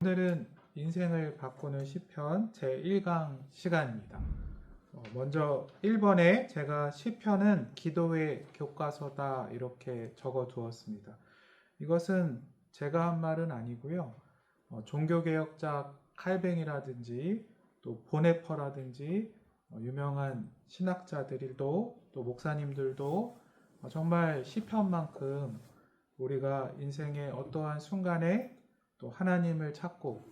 오늘은 인생을 바꾸는 시편 제1강 시간입니다. 먼저 1번에 제가 시편은 기도의 교과서다 이렇게 적어 두었습니다. 이것은 제가 한 말은 아니고요. 종교개혁자 칼뱅이라든지 또 보네퍼라든지 유명한 신학자들도 또 목사님들도 정말 시편만큼 우리가 인생의 어떠한 순간에 또 하나님을 찾고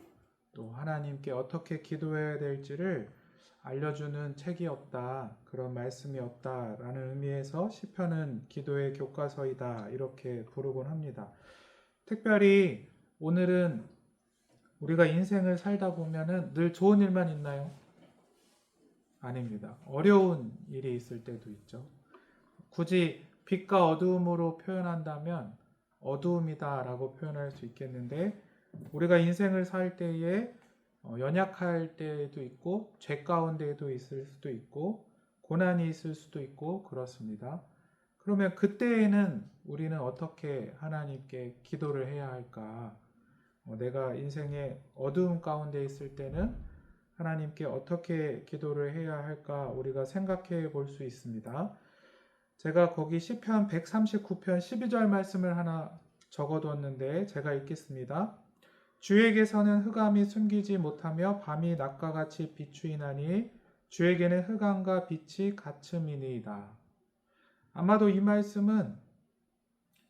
또 하나님께 어떻게 기도해야 될지를 알려주는 책이 없다, 그런 말씀이 없다라는 의미에서 시편은 기도의 교과서이다 이렇게 부르곤 합니다. 특별히 오늘은 우리가 인생을 살다 보면은 늘 좋은 일만 있나요? 아닙니다. 어려운 일이 있을 때도 있죠. 굳이 빛과 어두움으로 표현한다면 어두움이다라고 표현할 수 있겠는데, 우리가 인생을 살 때에 연약할 때도 있고 죄 가운데에도 있을 수도 있고 고난이 있을 수도 있고 그렇습니다. 그러면 그때에는 우리는 어떻게 하나님께 기도를 해야 할까? 내가 인생의 어두움 가운데 있을 때는 하나님께 어떻게 기도를 해야 할까? 우리가 생각해 볼 수 있습니다. 제가 거기 시편 139편 12절 말씀을 하나 적어두었는데 제가 읽겠습니다. 주에게서는 흑암이 숨기지 못하며 밤이 낮과 같이 비추이나니 주에게는 흑암과 빛이 같음이니이다. 아마도 이 말씀은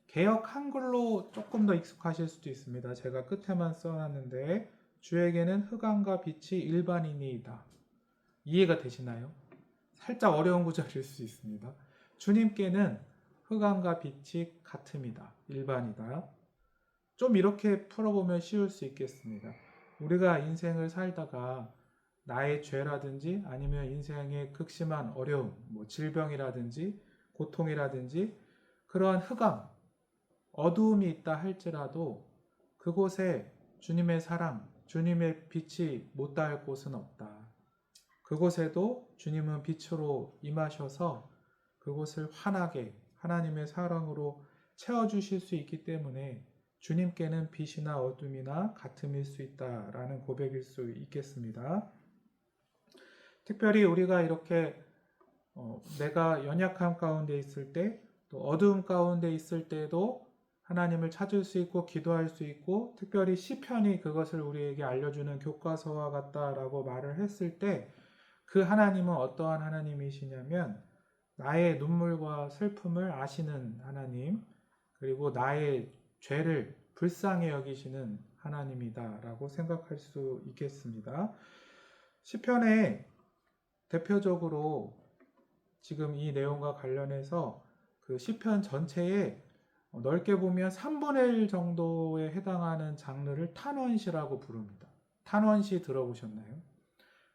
개역 한글로 조금 더 익숙하실 수도 있습니다. 제가 끝에만 써놨는데 주에게는 흑암과 빛이 일반이니이다. 이해가 되시나요? 살짝 어려운 구절일 수 있습니다. 주님께는 흑암과 빛이 같음이다. 일반이다. 좀 이렇게 풀어보면 쉬울 수 있겠습니다. 우리가 인생을 살다가 나의 죄라든지 아니면 인생의 극심한 어려움, 질병이라든지 고통이라든지 그러한 흑암, 어두움이 있다 할지라도 그곳에 주님의 사랑, 주님의 빛이 못 닿을 곳은 없다. 그곳에도 주님은 빛으로 임하셔서 그곳을 환하게 하나님의 사랑으로 채워주실 수 있기 때문에 주님께는 빛이나 어둠이나 같음일 수 있다라는 고백일 수 있겠습니다. 특별히 우리가 이렇게 내가 연약함 가운데 있을 때, 또 어두움 가운데 있을 때도 하나님을 찾을 수 있고 기도할 수 있고, 특별히 시편이 그것을 우리에게 알려주는 교과서와 같다라고 말을 했을 때, 그 하나님은 어떠한 하나님이시냐면 나의 눈물과 슬픔을 아시는 하나님, 그리고 나의 죄를 불쌍히 여기시는 하나님이다라고 생각할 수 있겠습니다. 시편에 대표적으로 지금 이 내용과 관련해서 그 시편 전체에 넓게 보면 3분의 1 정도에 해당하는 장르를 탄원시라고 부릅니다. 탄원시 들어보셨나요?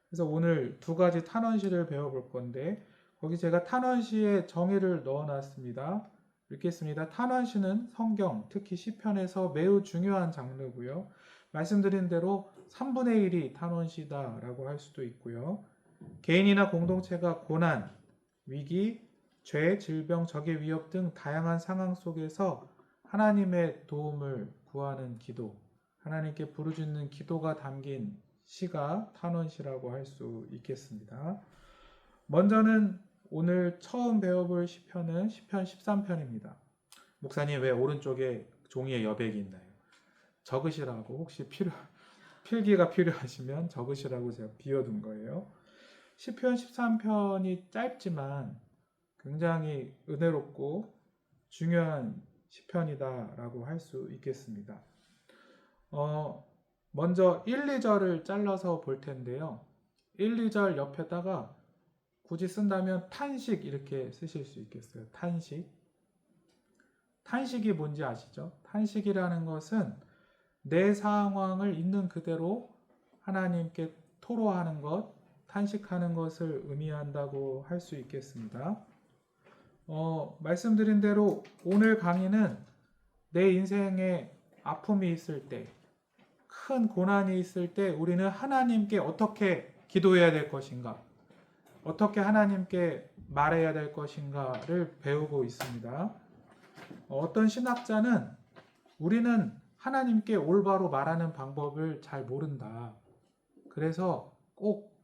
그래서 오늘 두 가지 탄원시를 배워볼 건데 거기 제가 탄원시의 정의를 넣어놨습니다. 읽겠습니다. 탄원시는 성경, 특히 시편에서 매우 중요한 장르고요. 말씀드린 대로 3분의 1이 탄원시다라고 할 수도 있고요. 개인이나 공동체가 고난, 위기, 죄, 질병, 적의 위협 등 다양한 상황 속에서 하나님의 도움을 구하는 기도, 하나님께 부르짖는 기도가 담긴 시가 탄원시라고 할 수 있겠습니다. 먼저는 오늘 처음 배워볼 시편은 시편 13편입니다. 목사님 왜 오른쪽에 종이에 여백이 있나요? 적으시라고, 혹시 필기가 필요하시면 적으시라고 제가 비워둔 거예요. 시편 13편이 짧지만 굉장히 은혜롭고 중요한 시편이다라고 할 수 있겠습니다. 먼저 1, 2절을 잘라서 볼 텐데요. 1, 2절 옆에다가 굳이 쓴다면 탄식 이렇게 쓰실 수 있겠어요. 탄식. 탄식이 뭔지 아시죠? 탄식이라는 것은 내 상황을 있는 그대로 하나님께 토로하는 것, 탄식하는 것을 의미한다고 할 수 있겠습니다. 말씀드린 대로 오늘 강의는 내 인생에 아픔이 있을 때, 큰 고난이 있을 때 우리는 하나님께 어떻게 기도해야 될 것인가, 어떻게 하나님께 말해야 될 것인가를 배우고 있습니다. 어떤 신학자는 우리는 하나님께 올바로 말하는 방법을 잘 모른다. 그래서 꼭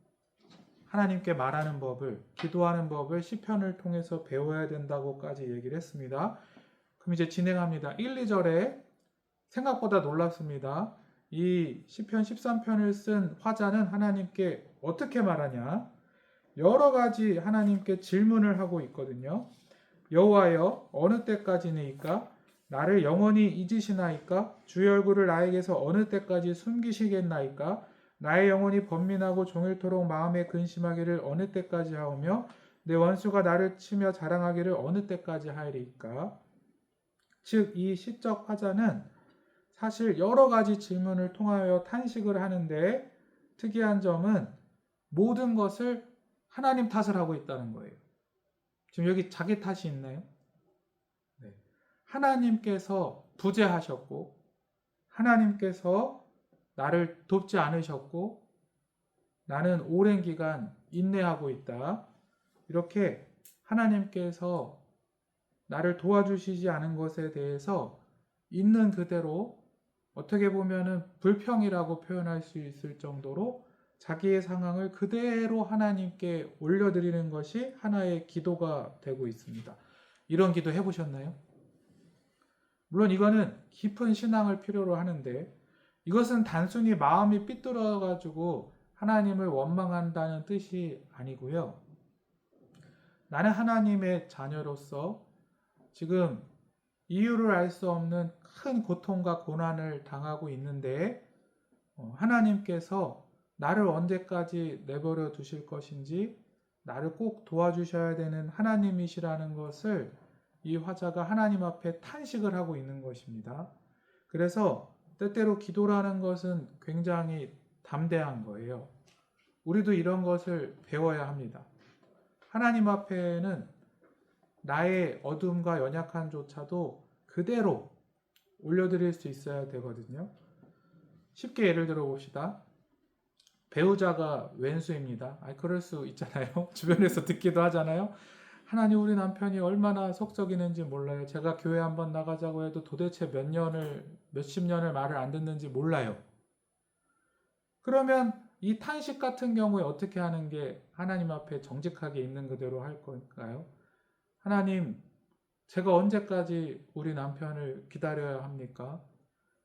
하나님께 말하는 법을, 기도하는 법을 시편을 통해서 배워야 된다고까지 얘기를 했습니다. 그럼 이제 진행합니다. 1, 2절에 생각보다 놀랍습니다. 이 시편 13편을 쓴 화자는 하나님께 어떻게 말하냐? 여러 가지 하나님께 질문을 하고 있거든요. 여호와여, 어느 때까지니까? 나를 영원히 잊으시나이까? 주의 얼굴을 나에게서 어느 때까지 숨기시겠나이까? 나의 영혼이 번민하고 종일토록 마음에 근심하기를 어느 때까지 하오며 내 원수가 나를 치며 자랑하기를 어느 때까지 하리이까? 즉, 이 시적 화자는 사실 여러 가지 질문을 통하여 탄식을 하는데 특이한 점은 모든 것을 하나님 탓을 하고 있다는 거예요. 지금 여기 자기 탓이 있나요? 네. 하나님께서 부재하셨고 하나님께서 나를 돕지 않으셨고 나는 오랜 기간 인내하고 있다. 이렇게 하나님께서 나를 도와주시지 않은 것에 대해서 있는 그대로 어떻게 보면은 불평이라고 표현할 수 있을 정도로 자기의 상황을 그대로 하나님께 올려드리는 것이 하나의 기도가 되고 있습니다. 이런 기도 해보셨나요? 물론 이거는 깊은 신앙을 필요로 하는데 이것은 단순히 마음이 삐뚤어가지고 하나님을 원망한다는 뜻이 아니고요. 나는 하나님의 자녀로서 지금 이유를 알 수 없는 큰 고통과 고난을 당하고 있는데 하나님께서 나를 언제까지 내버려 두실 것인지 나를 꼭 도와주셔야 되는 하나님이시라는 것을 이 화자가 하나님 앞에 탄식을 하고 있는 것입니다. 그래서 때때로 기도라는 것은 굉장히 담대한 거예요. 우리도 이런 것을 배워야 합니다. 하나님 앞에는 나의 어둠과 연약함조차도 그대로 올려드릴 수 있어야 되거든요. 쉽게 예를 들어 봅시다. 배우자가 왼수입니다. 그럴 수 있잖아요. 주변에서 듣기도 하잖아요. 하나님, 우리 남편이 얼마나 속썩이는지 몰라요. 제가 교회 한번 나가자고 해도 도대체 몇십 년을 말을 안 듣는지 몰라요. 그러면 이 탄식 같은 경우에 어떻게 하는 게 하나님 앞에 정직하게 있는 그대로 할 걸까요? 하나님, 제가 언제까지 우리 남편을 기다려야 합니까?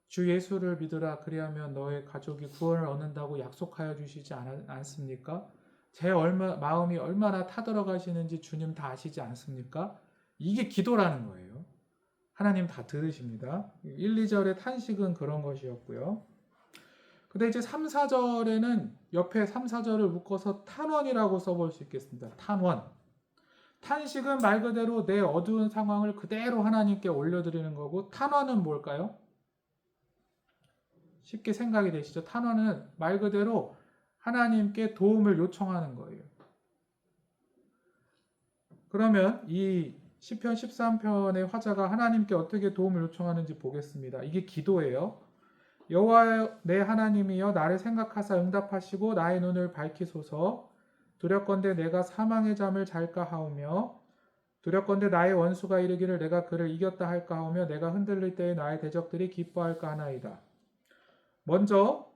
주 예수를 믿으라, 그리하면 너의 가족이 구원을 얻는다고 약속하여 주시지 않습니까? 제 마음이 얼마나 타들어가시는지 주님 다 아시지 않습니까? 이게 기도라는 거예요. 하나님 다 들으십니다. 1, 2절의 탄식은 그런 것이었고요. 근데 이제 3, 4절에는 옆에 3, 4절을 묶어서 탄원이라고 써볼 수 있겠습니다. 탄원. 탄식은 말 그대로 내 어두운 상황을 그대로 하나님께 올려드리는 거고, 탄원은 뭘까요? 쉽게 생각이 되시죠? 탄원은 말 그대로 하나님께 도움을 요청하는 거예요. 그러면 이 시편 13편의 화자가 하나님께 어떻게 도움을 요청하는지 보겠습니다. 이게 기도예요. 여호와 내 하나님이여, 나를 생각하사 응답하시고 나의 눈을 밝히소서. 두렵건대 내가 사망의 잠을 잘까 하오며 두렵건대 나의 원수가 이르기를 내가 그를 이겼다 할까 하오며 내가 흔들릴 때에 나의 대적들이 기뻐할까 하나이다. 먼저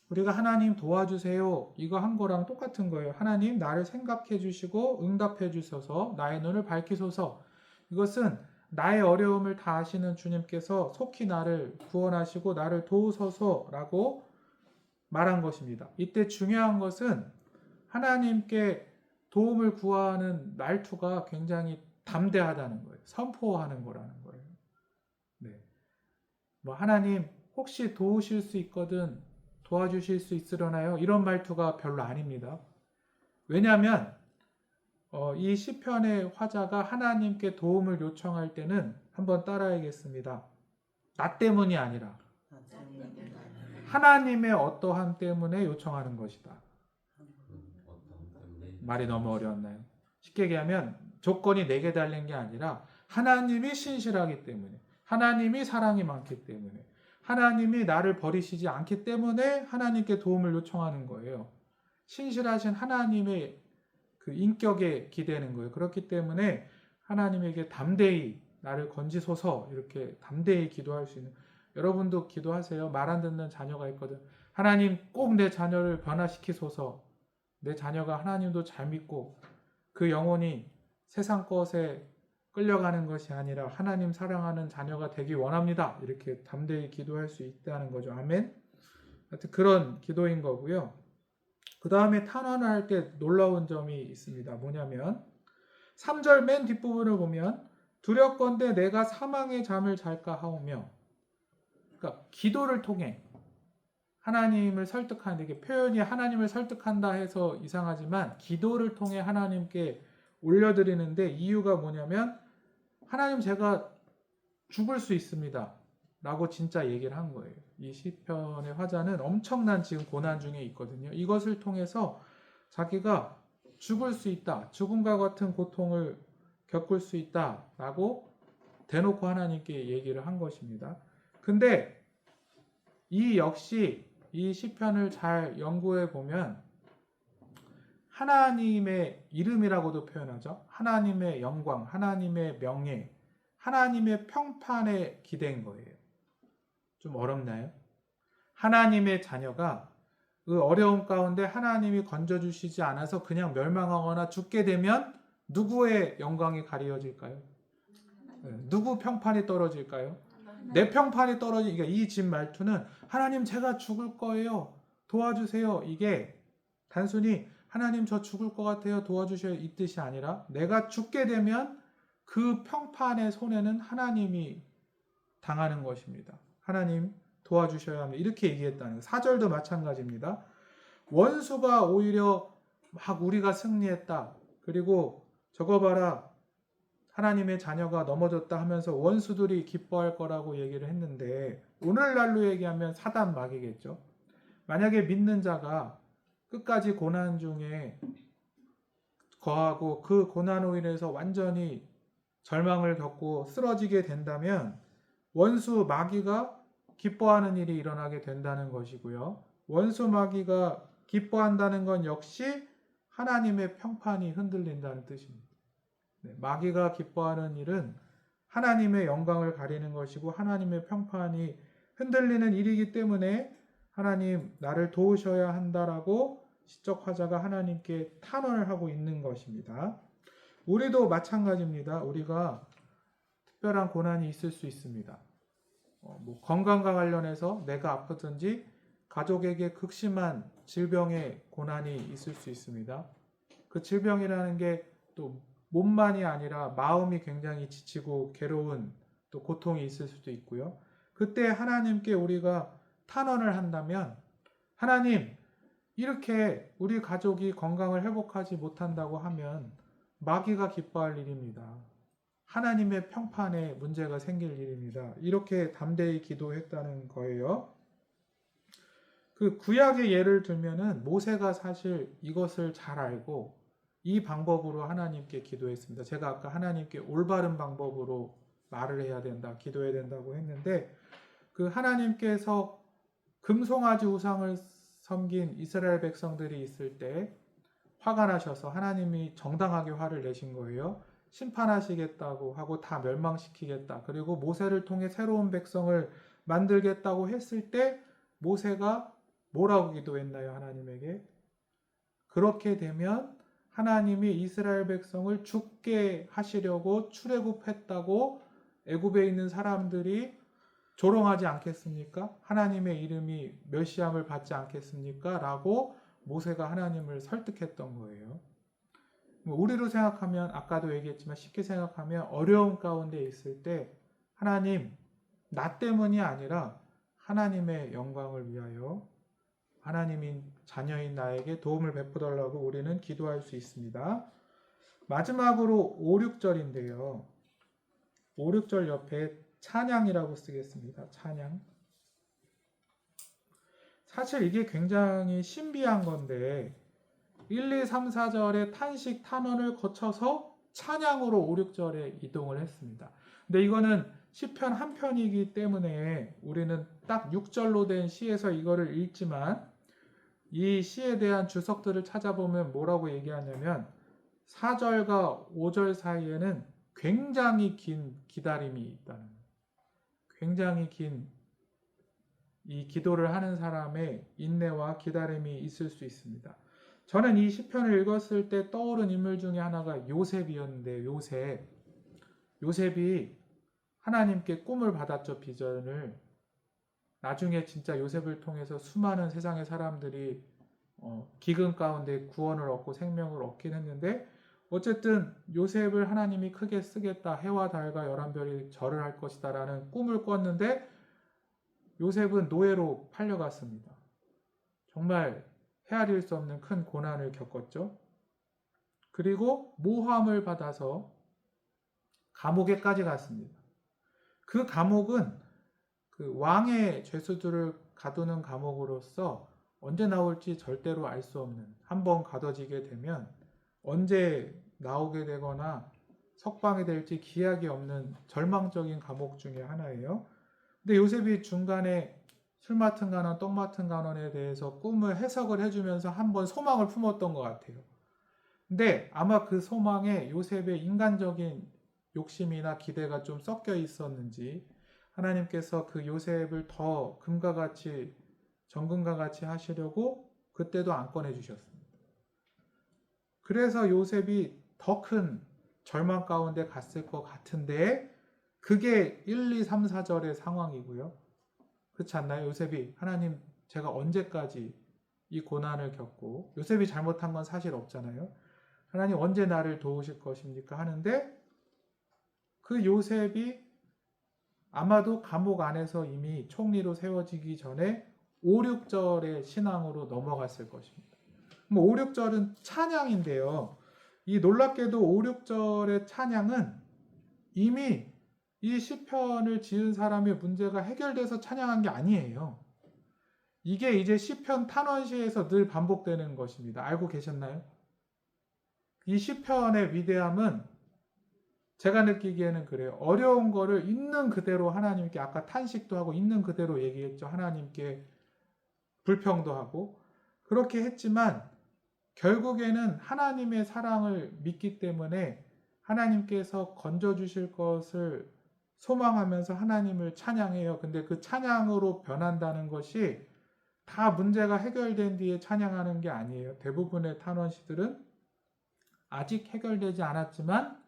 우리가 하나님 도와주세요, 이거 한 거랑 똑같은 거예요. 하나님, 나를 생각해 주시고 응답해 주셔서 나의 눈을 밝히소서. 이것은 나의 어려움을 다 아시는 주님께서 속히 나를 구원하시고 나를 도우소서라고 말한 것입니다. 이때 중요한 것은 하나님께 도움을 구하는 말투가 굉장히 담대하다는 거예요. 선포하는 거라는 거예요. 네. 하나님 혹시 도우실 수 있거든 도와주실 수 있으려나요? 이런 말투가 별로 아닙니다. 왜냐하면 이 시편의 화자가 하나님께 도움을 요청할 때는 한번 따라야겠습니다. 나 때문이 아니라 하나님의 어떠함 때문에 요청하는 것이다. 말이 너무 어려웠나요? 쉽게 얘기하면 조건이 내게 달린 게 아니라 하나님이 신실하기 때문에, 하나님이 사랑이 많기 때문에, 하나님이 나를 버리시지 않기 때문에 하나님께 도움을 요청하는 거예요. 신실하신 하나님의 그 인격에 기대는 거예요. 그렇기 때문에 하나님에게 담대히 나를 건지소서, 이렇게 담대히 기도할 수 있는, 여러분도 기도하세요. 말 안 듣는 자녀가 있거든. 하나님 꼭 내 자녀를 변화시키소서. 내 자녀가 하나님도 잘 믿고 그 영혼이 세상 것에 끌려가는 것이 아니라 하나님 사랑하는 자녀가 되기 원합니다. 이렇게 담대히 기도할 수 있다는 거죠. 아멘. 하여튼 그런 기도인 거고요. 그 다음에 탄원을 할 때 놀라운 점이 있습니다. 뭐냐면 3절 맨 뒷부분을 보면 두렵건대 내가 사망의 잠을 잘까 하오며, 그러니까 기도를 통해 하나님을 설득하는, 이게 표현이 하나님을 설득한다 해서 이상하지만 기도를 통해 하나님께 올려드리는데 이유가 뭐냐면 하나님 제가 죽을 수 있습니다 라고 진짜 얘기를 한 거예요. 이 시편의 화자는 엄청난 지금 고난 중에 있거든요. 이것을 통해서 자기가 죽을 수 있다, 죽음과 같은 고통을 겪을 수 있다 라고 대놓고 하나님께 얘기를 한 것입니다. 근데 이 역시 이 시편을 잘 연구해 보면 하나님의 이름이라고도 표현하죠. 하나님의 영광, 하나님의 명예, 하나님의 평판에 기댄 거예요. 좀 어렵나요? 하나님의 자녀가 그 어려움 가운데 하나님이 건져주시지 않아서 그냥 멸망하거나 죽게 되면 누구의 영광이 가리워질까요? 누구 평판이 떨어질까요? 내 평판이 떨어지니까 이 집 말투는 하나님 제가 죽을 거예요. 도와주세요. 이게 단순히 하나님 저 죽을 것 같아요. 도와주셔요. 이 뜻이 아니라 내가 죽게 되면 그 평판의 손해는 하나님이 당하는 것입니다. 하나님 도와주셔야 합니다. 이렇게 얘기했다는 거예요. 4절도 마찬가지입니다. 원수가 오히려 막 우리가 승리했다. 그리고 저거 봐라. 하나님의 자녀가 넘어졌다 하면서 원수들이 기뻐할 거라고 얘기를 했는데 오늘날로 얘기하면 사단 마귀겠죠. 만약에 믿는 자가 끝까지 고난 중에 거하고 그 고난으로 인해서 완전히 절망을 겪고 쓰러지게 된다면 원수 마귀가 기뻐하는 일이 일어나게 된다는 것이고요. 원수 마귀가 기뻐한다는 건 역시 하나님의 평판이 흔들린다는 뜻입니다. 마귀가 기뻐하는 일은 하나님의 영광을 가리는 것이고 하나님의 평판이 흔들리는 일이기 때문에 하나님 나를 도우셔야 한다라고 시적 화자가 하나님께 탄원을 하고 있는 것입니다. 우리도 마찬가지입니다. 우리가 특별한 고난이 있을 수 있습니다. 건강과 관련해서 내가 아프든지 가족에게 극심한 질병의 고난이 있을 수 있습니다. 그 질병이라는 게 또 몸만이 아니라 마음이 굉장히 지치고 괴로운 또 고통이 있을 수도 있고요. 그때 하나님께 우리가 탄원을 한다면 하나님 이렇게 우리 가족이 건강을 회복하지 못한다고 하면 마귀가 기뻐할 일입니다. 하나님의 평판에 문제가 생길 일입니다. 이렇게 담대히 기도했다는 거예요. 그 구약의 예를 들면은 모세가 사실 이것을 잘 알고 이 방법으로 하나님께 기도했습니다. 제가 아까 하나님께 올바른 방법으로 말을 해야 된다, 기도해야 된다고 했는데 그 하나님께서 금송아지 우상을 섬긴 이스라엘 백성들이 있을 때 화가 나셔서 하나님이 정당하게 화를 내신 거예요. 심판하시겠다고 하고 다 멸망시키겠다. 그리고 모세를 통해 새로운 백성을 만들겠다고 했을 때 모세가 뭐라고 기도했나요? 하나님에게? 그렇게 되면 하나님이 이스라엘 백성을 죽게 하시려고 출애굽했다고 애굽에 있는 사람들이 조롱하지 않겠습니까? 하나님의 이름이 멸시함을 받지 않겠습니까? 라고 모세가 하나님을 설득했던 거예요. 우리로 생각하면 아까도 얘기했지만 쉽게 생각하면 어려움 가운데 있을 때 하나님 나 때문이 아니라 하나님의 영광을 위하여 하나님인 자녀인 나에게 도움을 베풀어달라고 우리는 기도할 수 있습니다. 마지막으로 5, 6절인데요. 5, 6절 옆에 찬양이라고 쓰겠습니다. 찬양. 사실 이게 굉장히 신비한 건데 1, 2, 3, 4절의 탄식, 탄원을 거쳐서 찬양으로 5, 6절에 이동을 했습니다. 근데 이거는 시편 한 편이기 때문에 우리는 딱 6절로 된 시에서 이거를 읽지만 이 시에 대한 주석들을 찾아보면 뭐라고 얘기하냐면 4절과 5절 사이에는 굉장히 긴 기다림이 있다는 거예요. 굉장히 긴 이 기도를 하는 사람의 인내와 기다림이 있을 수 있습니다. 저는 이 시편을 읽었을 때 떠오른 인물 중에 하나가 요셉이었는데, 요셉이 하나님께 꿈을 받았죠. 비전을. 나중에 진짜 요셉을 통해서 수많은 세상의 사람들이 기근 가운데 구원을 얻고 생명을 얻긴 했는데, 어쨌든 요셉을 하나님이 크게 쓰겠다, 해와 달과 열한 별이 절을 할 것이다 라는 꿈을 꿨는데 요셉은 노예로 팔려갔습니다. 정말 헤아릴 수 없는 큰 고난을 겪었죠. 그리고 모함을 받아서 감옥에까지 갔습니다. 그 감옥은 그 왕의 죄수들을 가두는 감옥으로서 언제 나올지 절대로 알 수 없는, 한번 가둬지게 되면 언제 나오게 되거나 석방이 될지 기약이 없는 절망적인 감옥 중에 하나예요. 근데 요셉이 중간에 술 맡은 간원, 떡 맡은 간원에 대해서 꿈을 해석을 해주면서 한번 소망을 품었던 것 같아요. 근데 아마 그 소망에 요셉의 인간적인 욕심이나 기대가 좀 섞여 있었는지 하나님께서 그 요셉을 더 금과 같이, 정금과 같이 하시려고 그때도 안 꺼내주셨습니다. 그래서 요셉이 더 큰 절망 가운데 갔을 것 같은데 그게 1, 2, 3, 4절의 상황이고요. 그렇지 않나요? 요셉이 하나님 제가 언제까지 이 고난을 겪고, 요셉이 잘못한 건 사실 없잖아요. 하나님 언제 나를 도우실 것입니까? 하는데 그 요셉이 아마도 감옥 안에서 이미 총리로 세워지기 전에 5, 6절의 신앙으로 넘어갔을 것입니다. 5, 6절은 찬양인데요. 이 놀랍게도 5, 6절의 찬양은 이미 이 시편을 지은 사람의 문제가 해결돼서 찬양한 게 아니에요. 이게 이제 시편 탄원시에서 늘 반복되는 것입니다. 알고 계셨나요? 이 시편의 위대함은 제가 느끼기에는 그래요. 어려운 거를 있는 그대로 하나님께, 아까 탄식도 하고 있는 그대로 얘기했죠. 하나님께 불평도 하고 그렇게 했지만 결국에는 하나님의 사랑을 믿기 때문에 하나님께서 건져주실 것을 소망하면서 하나님을 찬양해요. 근데 그 찬양으로 변한다는 것이 다 문제가 해결된 뒤에 찬양하는 게 아니에요. 대부분의 탄원시들은 아직 해결되지 않았지만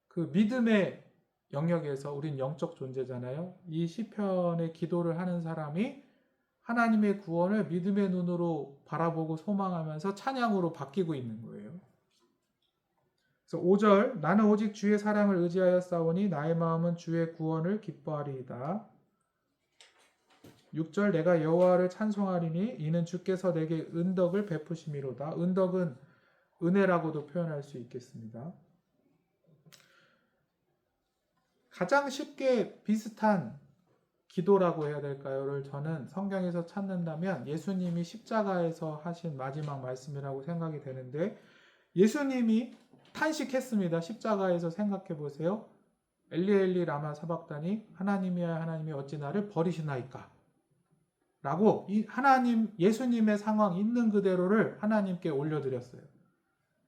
그 믿음의 영역에서, 우린 영적 존재잖아요. 이 시편의 기도를 하는 사람이 하나님의 구원을 믿음의 눈으로 바라보고 소망하면서 찬양으로 바뀌고 있는 거예요. 그래서 5절, 나는 오직 주의 사랑을 의지하여 싸우니 나의 마음은 주의 구원을 기뻐하리이다. 6절, 내가 여호와를 찬송하리니 이는 주께서 내게 은덕을 베푸심이로다. 은덕은 은혜라고도 표현할 수 있겠습니다. 가장 쉽게 비슷한 기도라고 해야 될까요?를 저는 성경에서 찾는다면 예수님이 십자가에서 하신 마지막 말씀이라고 생각이 되는데, 예수님이 탄식했습니다. 십자가에서 생각해 보세요. 엘리 엘리 라마 사박다니, 하나님이야 하나님이 어찌 나를 버리시나이까 라고 이 하나님, 예수님의 상황 있는 그대로를 하나님께 올려드렸어요.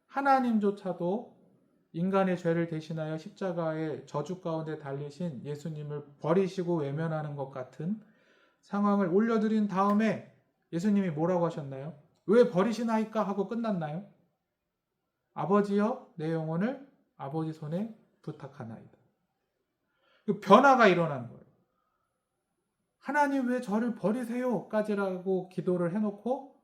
하나님조차도 인간의 죄를 대신하여 십자가의 저주 가운데 달리신 예수님을 버리시고 외면하는 것 같은 상황을 올려드린 다음에 예수님이 뭐라고 하셨나요? 왜 버리시나이까 하고 끝났나요? 아버지여 내 영혼을 아버지 손에 부탁하나이다. 변화가 일어난 거예요. 하나님 왜 저를 버리세요? 까지라고 기도를 해놓고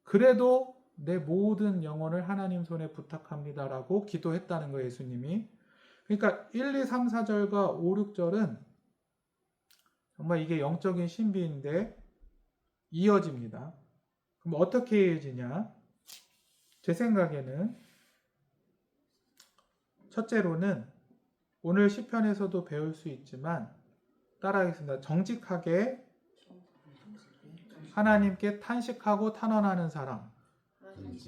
그래도 내 모든 영혼을 하나님 손에 부탁합니다라고 기도했다는 거예요, 예수님이. 그러니까 1, 2, 3, 4절과 5, 6절은 정말 이게 영적인 신비인데 이어집니다. 그럼 어떻게 이어지냐? 제 생각에는 첫째로는 오늘 시편에서도 배울 수 있지만 따라하겠습니다. 정직하게 하나님께 탄식하고 탄원하는 사람. 네.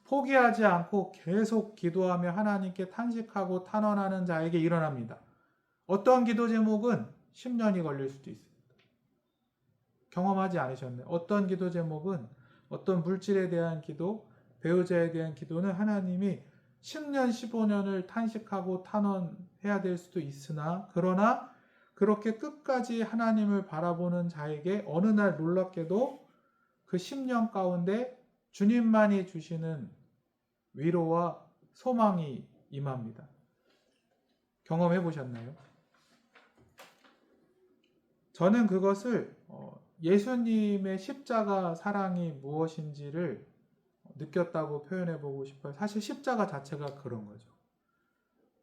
포기하지 않고 계속 기도하며 하나님께 탄식하고 탄원하는 자에게 일어납니다. 어떤 기도 제목은 10년이 걸릴 수도 있습니다. 경험하지 않으셨나요? 어떤 기도 제목은, 어떤 물질에 대한 기도, 배우자에 대한 기도는 하나님이 10년, 15년을 탄식하고 탄원해야 될 수도 있으나, 그러나 그렇게 끝까지 하나님을 바라보는 자에게 어느 날 놀랍게도 그 10년 가운데 주님만이 주시는 위로와 소망이 임합니다. 경험해 보셨나요? 저는 그것을 예수님의 십자가 사랑이 무엇인지를 느꼈다고 표현해 보고 싶어요. 사실 십자가 자체가 그런 거죠.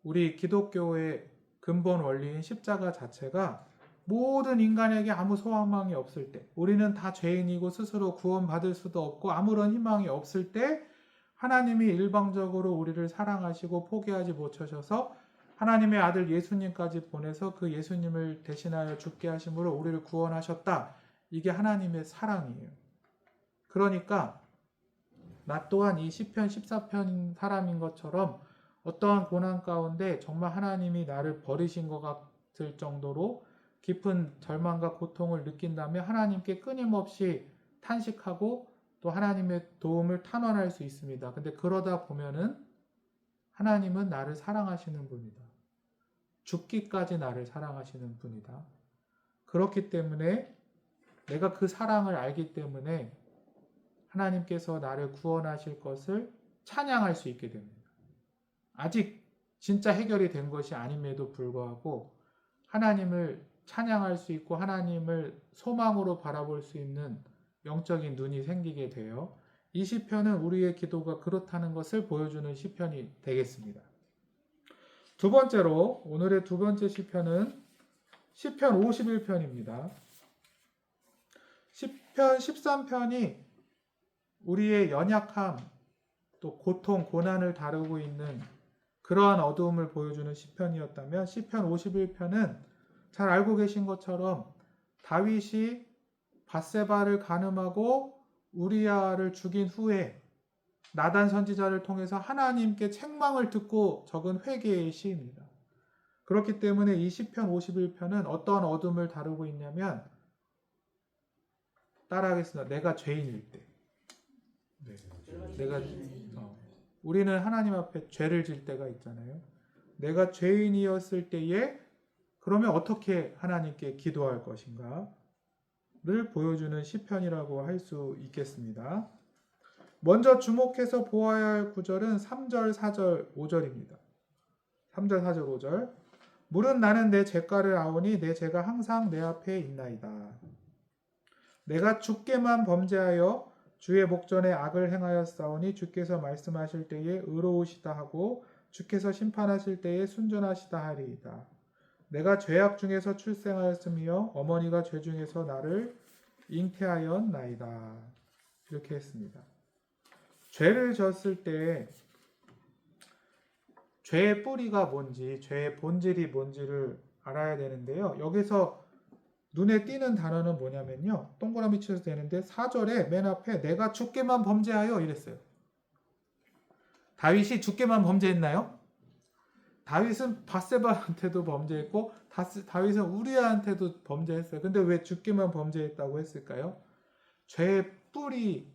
우리 기독교의 근본 원리인 십자가 자체가 모든 인간에게 아무 소망이 없을 때, 우리는 다 죄인이고 스스로 구원받을 수도 없고 아무런 희망이 없을 때 하나님이 일방적으로 우리를 사랑하시고 포기하지 못하셔서 하나님의 아들 예수님까지 보내서 그 예수님을 대신하여 죽게 하심으로 우리를 구원하셨다. 이게 하나님의 사랑이에요. 그러니까 나 또한 이 시편 14편 사람인 것처럼 어떠한 고난 가운데 정말 하나님이 나를 버리신 것 같을 정도로 깊은 절망과 고통을 느낀다면 하나님께 끊임없이 탄식하고 또 하나님의 도움을 탄원할 수 있습니다. 근데 그러다 보면은 하나님은 나를 사랑하시는 분이다. 죽기까지 나를 사랑하시는 분이다. 그렇기 때문에 내가 그 사랑을 알기 때문에 하나님께서 나를 구원하실 것을 찬양할 수 있게 됩니다. 아직 진짜 해결이 된 것이 아님에도 불구하고 하나님을 찬양할 수 있고 하나님을 소망으로 바라볼 수 있는 영적인 눈이 생기게 돼요. 이 시편은 우리의 기도가 그렇다는 것을 보여주는 시편이 되겠습니다. 두 번째로 오늘의 두 번째 시편은 시편 51편입니다. 시편 13편이 우리의 연약함, 또 고통, 고난을 다루고 있는 그러한 어두움을 보여주는 시편이었다면 시편 51편은 잘 알고 계신 것처럼 다윗이 밧세바를 간음하고 우리아를 죽인 후에 나단 선지자를 통해서 하나님께 책망을 듣고 적은 회개의 시입니다. 그렇기 때문에 이 시편 51편은 어떤 어둠을 다루고 있냐면 따라하겠습니다. 내가 죄인일 때. 내가 우리는 하나님 앞에 죄를 질 때가 있잖아요. 내가 죄인이었을 때에 그러면 어떻게 하나님께 기도할 것인가를 보여주는 시편이라고 할 수 있겠습니다. 먼저 주목해서 보아야 할 구절은 3절, 4절, 5절입니다. 3절, 4절, 5절. 물은 나는 내 죄가를 아오니 내 죄가 항상 내 앞에 있나이다. 내가 주께만 범죄하여 주의 목전에 악을 행하였사오니 주께서 말씀하실 때에 의로우시다 하고 주께서 심판하실 때에 순전하시다 하리이다. 내가 죄악 중에서 출생하였으며 어머니가 죄 중에서 나를 잉태하였나이다. 이렇게 했습니다. 죄를 졌을 때 죄의 뿌리가 뭔지, 죄의 본질이 뭔지를 알아야 되는데요. 여기서 눈에 띄는 단어는 뭐냐면요. 동그라미 쳐서 되는데 4절에 맨 앞에 내가 주께만 범죄하여 이랬어요. 다윗이 주께만 범죄했나요? 다윗은 밧세바한테도 범죄했고 다윗은 우리아한테도 범죄했어요. 근데 왜 주께만 범죄했다고 했을까요? 죄의 뿌리,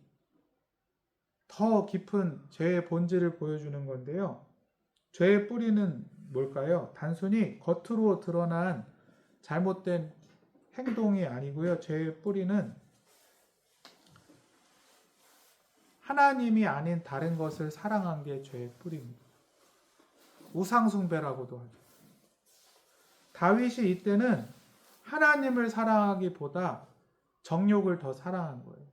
더 깊은 죄의 본질을 보여주는 건데요. 죄의 뿌리는 뭘까요? 단순히 겉으로 드러난 잘못된 행동이 아니고요. 죄의 뿌리는 하나님이 아닌 다른 것을 사랑한 게 죄의 뿌리입니다. 우상숭배라고도 하죠. 다윗이 이때는 하나님을 사랑하기보다 정욕을 더 사랑한 거예요.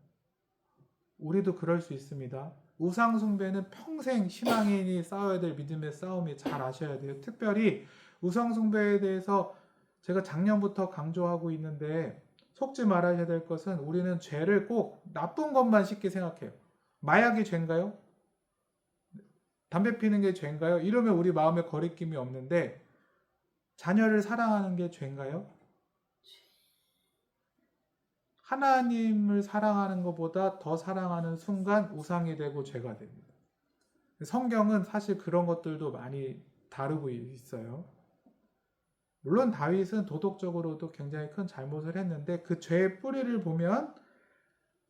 우리도 그럴 수 있습니다. 우상숭배는 평생 신앙인이 싸워야 될 믿음의 싸움이 잘 아셔야 돼요. 특별히 우상숭배에 대해서 제가 작년부터 강조하고 있는데 속지 말아야 될 것은 우리는 죄를 꼭 나쁜 것만 쉽게 생각해요. 마약이 죄인가요? 담배 피는 게 죄인가요? 이러면 우리 마음에 거리낌이 없는데 자녀를 사랑하는 게 죄인가요? 하나님을 사랑하는 것보다 더 사랑하는 순간 우상이 되고 죄가 됩니다. 성경은 사실 그런 것들도 많이 다루고 있어요. 물론 다윗은 도덕적으로도 굉장히 큰 잘못을 했는데 그 죄의 뿌리를 보면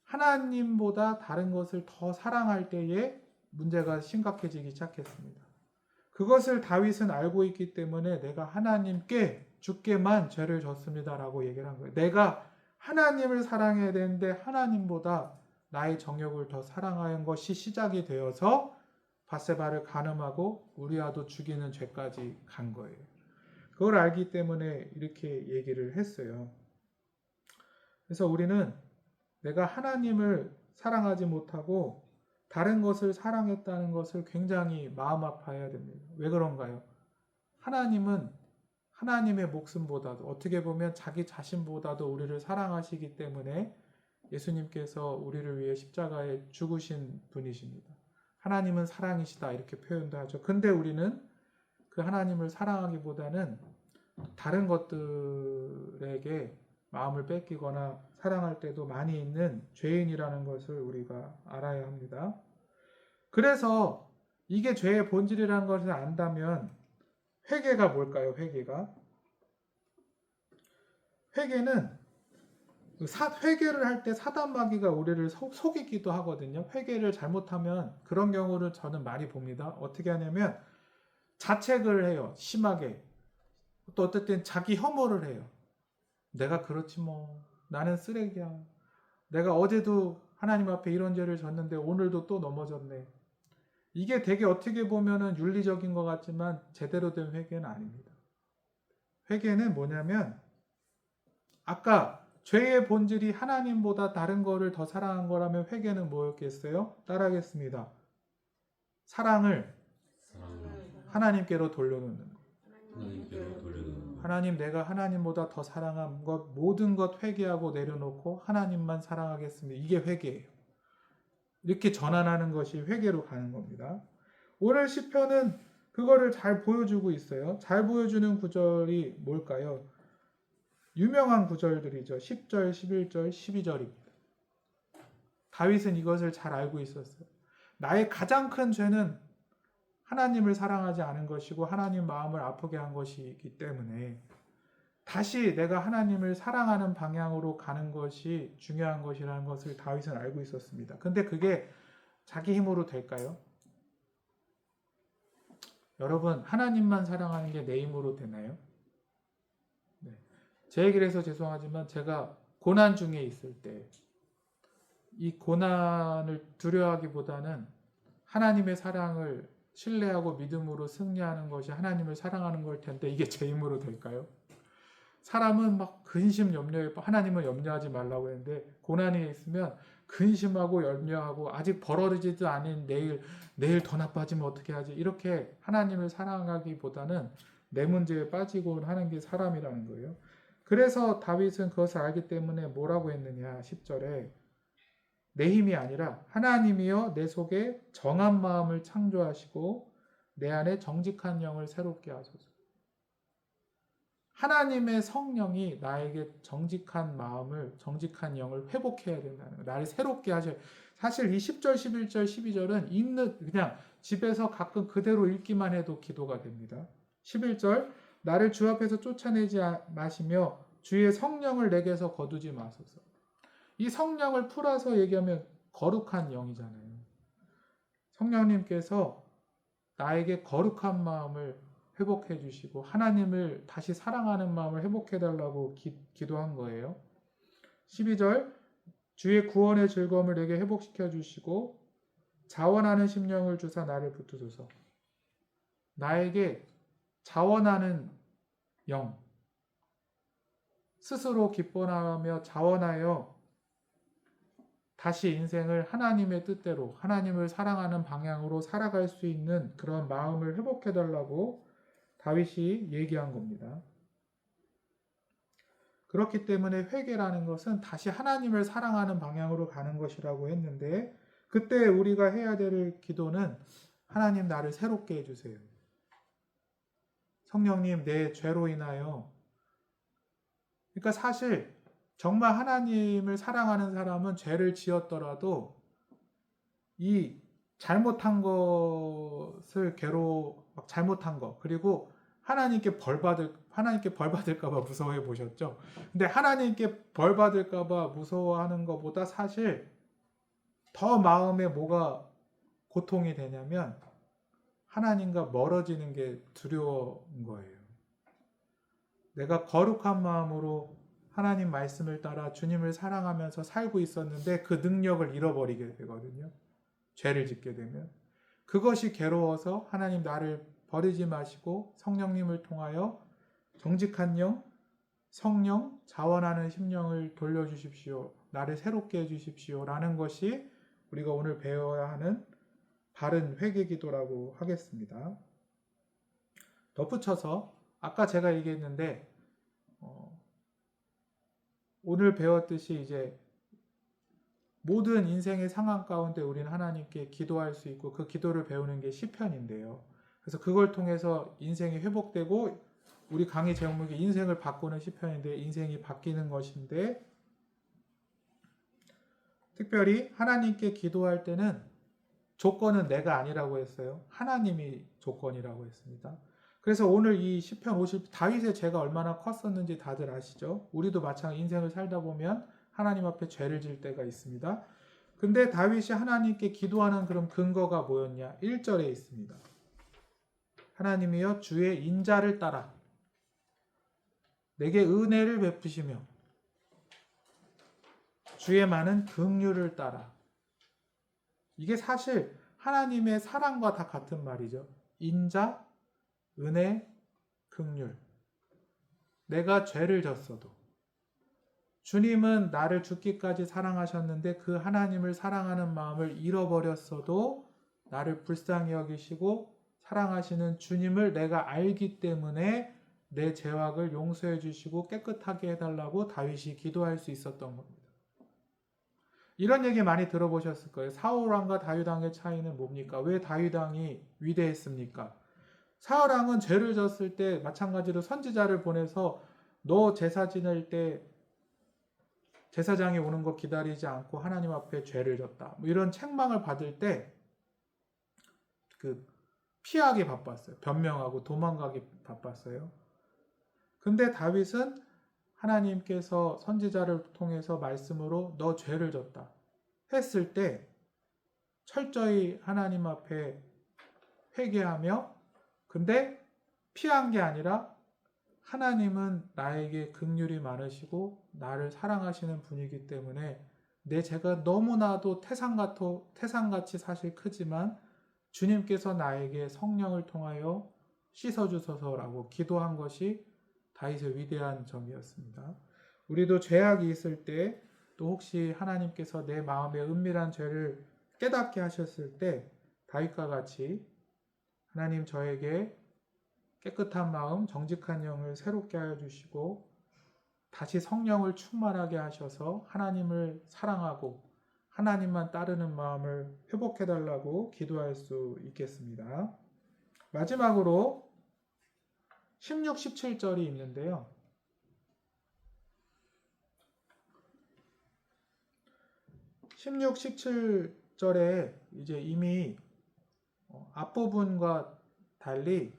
하나님보다 다른 것을 더 사랑할 때에 문제가 심각해지기 시작했습니다. 그것을 다윗은 알고 있기 때문에 내가 하나님께 주께만 죄를 졌습니다라고 얘기를 한 거예요. 내가 하나님을 사랑해야 되는데 하나님보다 나의 정욕을 더 사랑하는 것이 시작이 되어서 밧세바를 간음하고 우리아도 죽이는 죄까지 간 거예요. 그걸 알기 때문에 이렇게 얘기를 했어요. 그래서 우리는 내가 하나님을 사랑하지 못하고 다른 것을 사랑했다는 것을 굉장히 마음 아파해야 됩니다. 왜 그런가요? 하나님은 하나님의 목숨보다도 어떻게 보면 자기 자신보다도 우리를 사랑하시기 때문에 예수님께서 우리를 위해 십자가에 죽으신 분이십니다. 하나님은 사랑이시다 이렇게 표현도 하죠. 근데 우리는 그 하나님을 사랑하기보다는 다른 것들에게 마음을 뺏기거나 사랑할 때도 많이 있는 죄인이라는 것을 우리가 알아야 합니다. 그래서 이게 죄의 본질이라는 것을 안다면 회개가 뭘까요? 회개는 회개를 할 때 사단 마귀가 우리를 속이기도 하거든요. 회개를 잘못하면 그런 경우를 저는 많이 봅니다. 어떻게 하냐면 자책을 해요. 심하게. 또 어떨 땐 자기 혐오를 해요. 내가 그렇지 뭐. 나는 쓰레기야. 내가 어제도 하나님 앞에 이런 죄를 졌는데 오늘도 또 넘어졌네. 이게 되게 어떻게 보면은 윤리적인 것 같지만 제대로 된 회개는 아닙니다. 회개는 뭐냐면 아까 죄의 본질이 하나님보다 다른 거를 더 사랑한 거라면 회개는 뭐였겠어요? 따라하겠습니다. 사랑을 하나님께로 돌려놓는 거. 하나님, 내가 하나님보다 더 사랑한 것 모든 것 회개하고 내려놓고 하나님만 사랑하겠습니다. 이게 회개예요. 이렇게 전환하는 것이 회개로 가는 겁니다. 오늘 시편은 그거를 잘 보여주고 있어요. 잘 보여주는 구절이 뭘까요? 유명한 구절들이죠. 10절, 11절, 12절입니다. 다윗은 이것을 잘 알고 있었어요. 나의 가장 큰 죄는 하나님을 사랑하지 않은 것이고 하나님 마음을 아프게 한 것이기 때문에 다시 내가 하나님을 사랑하는 방향으로 가는 것이 중요한 것이라는 것을 다윗은 알고 있었습니다. 근데 그게 자기 힘으로 될까요? 여러분, 하나님만 사랑하는 게 내 힘으로 되나요? 네. 제 얘기를 해서 죄송하지만 제가 고난 중에 있을 때 이 고난을 두려워하기보다는 하나님의 사랑을 신뢰하고 믿음으로 승리하는 것이 하나님을 사랑하는 걸 텐데 이게 제 힘으로 될까요? 사람은 막 근심 염려해 하나님은 염려하지 말라고 했는데 고난이 있으면 근심하고 염려하고 아직 벌어지지도 않은 내일 더 나빠지면 어떻게 하지? 이렇게 하나님을 사랑하기보다는 내 문제에 빠지고 하는 게 사람이라는 거예요. 그래서 다윗은 그것을 알기 때문에 뭐라고 했느냐 10절에 내 힘이 아니라 하나님이여 내 속에 정한 마음을 창조하시고 내 안에 정직한 영을 새롭게 하소서. 하나님의 성령이 나에게 정직한 마음을, 정직한 영을 회복해야 된다는 거예요. 나를 새롭게 하셔요. 사실 이 10절, 11절, 12절은 그냥 집에서 가끔 그대로 읽기만 해도 기도가 됩니다. 11절 나를 주 앞에서 쫓아내지 마시며 주의 성령을 내게서 거두지 마소서. 이 성령을 풀어서 얘기하면 거룩한 영이잖아요. 성령님께서 나에게 거룩한 마음을 회복해 주시고 하나님을 다시 사랑하는 마음을 회복해 달라고 기도한 거예요. 12절 주의 구원의 즐거움을 내게 회복시켜 주시고 자원하는 심령을 주사 나를 붙드소서. 나에게 자원하는 영, 스스로 기뻐하며 자원하여 다시 인생을 하나님의 뜻대로 하나님을 사랑하는 방향으로 살아갈 수 있는 그런 마음을 회복해달라고 다윗이 얘기한 겁니다. 그렇기 때문에 회개라는 것은 다시 하나님을 사랑하는 방향으로 가는 것이라고 했는데 그때 우리가 해야 될 기도는 하나님 나를 새롭게 해주세요. 성령님 내 죄로 인하여 그러니까 사실 정말 하나님을 사랑하는 사람은 죄를 지었더라도 이 잘못한 것을 잘못한 것 그리고 하나님께 벌 받을까 봐 무서워해 보셨죠? 근데 하나님께 벌 받을까 봐 무서워하는 것보다 사실 더 마음에 뭐가 고통이 되냐면 하나님과 멀어지는 게 두려운 거예요. 내가 거룩한 마음으로 하나님 말씀을 따라 주님을 사랑하면서 살고 있었는데 그 능력을 잃어버리게 되거든요. 죄를 짓게 되면. 그것이 괴로워서 하나님 나를 버리지 마시고 성령님을 통하여 정직한 영, 성령, 자원하는 심령을 돌려주십시오. 나를 새롭게 해주십시오. 라는 것이 우리가 오늘 배워야 하는 바른 회개기도라고 하겠습니다. 덧붙여서 아까 제가 얘기했는데 오늘 배웠듯이 이제 모든 인생의 상황 가운데 우리는 하나님께 기도할 수 있고 그 기도를 배우는 게 시편인데요. 그래서 그걸 통해서 인생이 회복되고 우리 강의 제목이 인생을 바꾸는 시편인데 인생이 바뀌는 것인데 특별히 하나님께 기도할 때는 조건은 내가 아니라고 했어요. 하나님이 조건이라고 했습니다. 그래서 오늘 이 시편 50 다윗의 죄가 얼마나 컸었는지 다들 아시죠? 우리도 마찬가지 인생을 살다 보면 하나님 앞에 죄를 질 때가 있습니다. 근데 다윗이 하나님께 기도하는 그런 근거가 뭐였냐? 1절에 있습니다. 하나님이여 주의 인자를 따라 내게 은혜를 베푸시며 주의 많은 긍휼을 따라. 이게 사실 하나님의 사랑과 다 같은 말이죠. 인자, 은혜, 긍휼. 내가 죄를 졌어도 주님은 나를 죽기까지 사랑하셨는데 그 하나님을 사랑하는 마음을 잃어버렸어도 나를 불쌍히 여기시고 사랑하시는 주님을 내가 알기 때문에 내 죄악을 용서해 주시고 깨끗하게 해달라고 다윗이 기도할 수 있었던 겁니다. 이런 얘기 많이 들어보셨을 거예요. 사울왕과 다윗왕의 차이는 뭡니까? 왜 다윗왕이 위대했습니까? 사울왕은 죄를 졌을 때 마찬가지로 선지자를 보내서 너 제사 지낼 때 제사장이 오는 거 기다리지 않고 하나님 앞에 죄를 졌다. 뭐 이런 책망을 받을 때 피하기 바빴어요. 변명하고 도망가기 바빴어요. 근데 다윗은 하나님께서 선지자를 통해서 말씀으로 너 죄를 졌다 했을 때 철저히 하나님 앞에 회개하며 근데 피한 게 아니라 하나님은 나에게 긍휼이 많으시고 나를 사랑하시는 분이기 때문에 내 죄가 너무나도 태산같이 사실 크지만 주님께서 나에게 성령을 통하여 씻어주소서라고 기도한 것이 다윗의 위대한 점이었습니다. 우리도 죄악이 있을 때 또 혹시 하나님께서 내 마음의 은밀한 죄를 깨닫게 하셨을 때 다윗과 같이 하나님 저에게 깨끗한 마음, 정직한 영을 새롭게 하여 주시고 다시 성령을 충만하게 하셔서 하나님을 사랑하고 하나님만 따르는 마음을 회복해 달라고 기도할 수 있겠습니다. 마지막으로 16, 17절이 있는데요. 16, 17절에 이제 이미 앞부분과 달리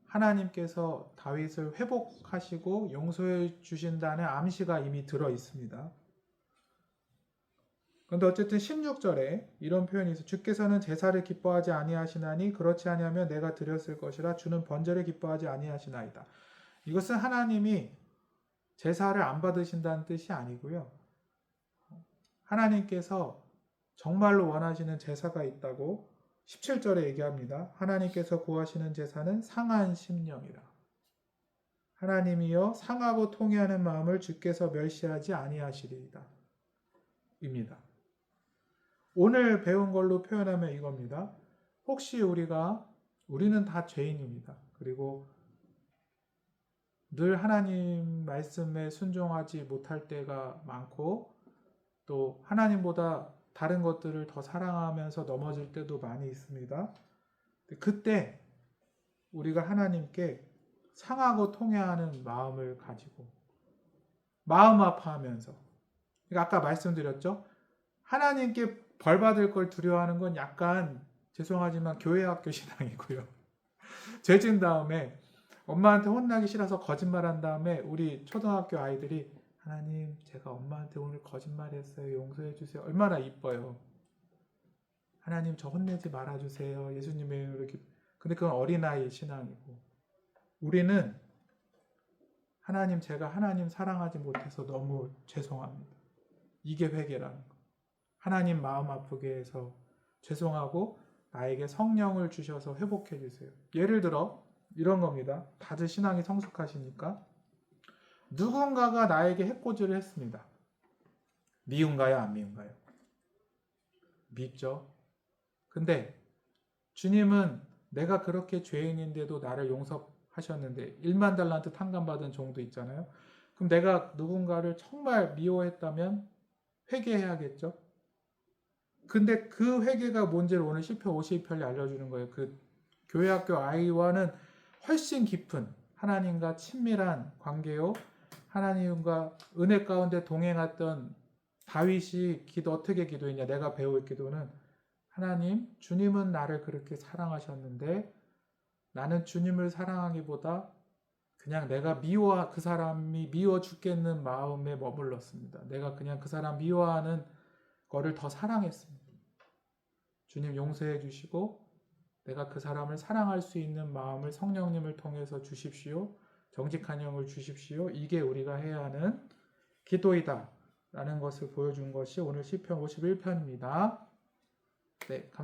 하나님께서 다윗을 회복하시고 용서해 주신다는 암시가 이미 들어 있습니다. 그런데 어쨌든 16절에 이런 표현이 있어요. 주께서는 제사를 기뻐하지 아니하시나니 그렇지 아니하면 내가 드렸을 것이라 주는 번제를 기뻐하지 아니하시나이다. 이것은 하나님이 제사를 안 받으신다는 뜻이 아니고요. 하나님께서 정말로 원하시는 제사가 있다고 17절에 얘기합니다. 하나님께서 구하시는 제사는 상한 심령이라. 하나님이여 상하고 통회하는 마음을 주께서 멸시하지 아니하시리이다. 입니다. 오늘 배운 걸로 표현하면 이겁니다. 혹시 우리는 다 죄인입니다. 그리고 늘 하나님 말씀에 순종하지 못할 때가 많고 또 하나님보다 다른 것들을 더 사랑하면서 넘어질 때도 많이 있습니다. 그때 우리가 하나님께 상하고 통회하는 마음을 가지고 마음 아파하면서 그러니까 아까 말씀드렸죠. 하나님께 벌 받을 걸 두려워하는 건 약간 죄송하지만 교회 학교 신앙이고요. 죄 진 다음에 엄마한테 혼나기 싫어서 거짓말한 다음에 우리 초등학교 아이들이 하나님 제가 엄마한테 오늘 거짓말했어요. 용서해 주세요. 얼마나 이뻐요. 하나님 저 혼내지 말아주세요. 예수님의 이렇게. 근데 그건 어린아이 신앙이고 우리는 하나님, 제가 하나님 사랑하지 못해서 너무 죄송합니다. 이게 회개라는 거. 하나님 마음 아프게 해서 죄송하고 나에게 성령을 주셔서 회복해 주세요. 예를 들어 이런 겁니다. 다들 신앙이 성숙하시니까 누군가가 나에게 해코지를 했습니다. 미운가요? 안 미운가요? 밉죠. 근데 주님은 내가 그렇게 죄인인데도 나를 용서하셨는데 1만 달란트 탕감받은 종도 있잖아요. 그럼 내가 누군가를 정말 미워했다면 회개해야겠죠. 근데 그 회개가 뭔지를 오늘 시편 52편이 알려주는 거예요. 그 교회학교 아이와는 훨씬 깊은 하나님과 친밀한 관계요. 하나님과 은혜 가운데 동행했던 다윗이 어떻게 기도했냐. 내가 배울 기도는 하나님, 주님은 나를 그렇게 사랑하셨는데 나는 주님을 사랑하기보다 그냥 내가 그 사람이 미워 죽겠는 마음에 머물렀습니다. 내가 그냥 그 사람 미워하는 거를 더 사랑했습니다. 주님 용서해 주시고 내가 그 사람을 사랑할 수 있는 마음을 성령님을 통해서 주십시오. 정직한 영을 주십시오. 이게 우리가 해야 하는 기도이다 라는 것을 보여준 것이 오늘 시편 51편입니다. 네, 감사합니다.